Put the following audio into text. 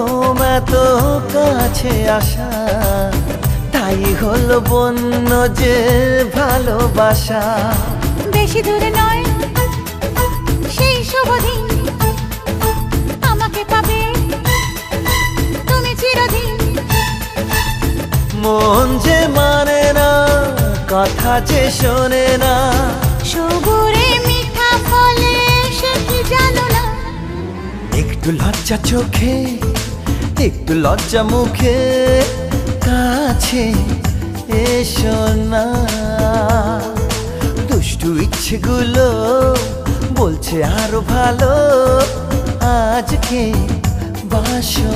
প্রথম এত কাছে আসা, তাই হলো বন্য যে ভালোবাসা। বেশি দূরে নয় সেই শুভ দিন, আমাকে পাবে তুমি চিরদিন। মন যে মানে না, কথা যে শোনে না, সবুরে মিঠা ফলে সে কি জানো না। একটু লজ্জা চোখে, একটু লজ্জা মুখে, কাছে এসো না। দুষ্টু ইচ্ছেগুলো বলছে আরো ভালো, আজকে বাসো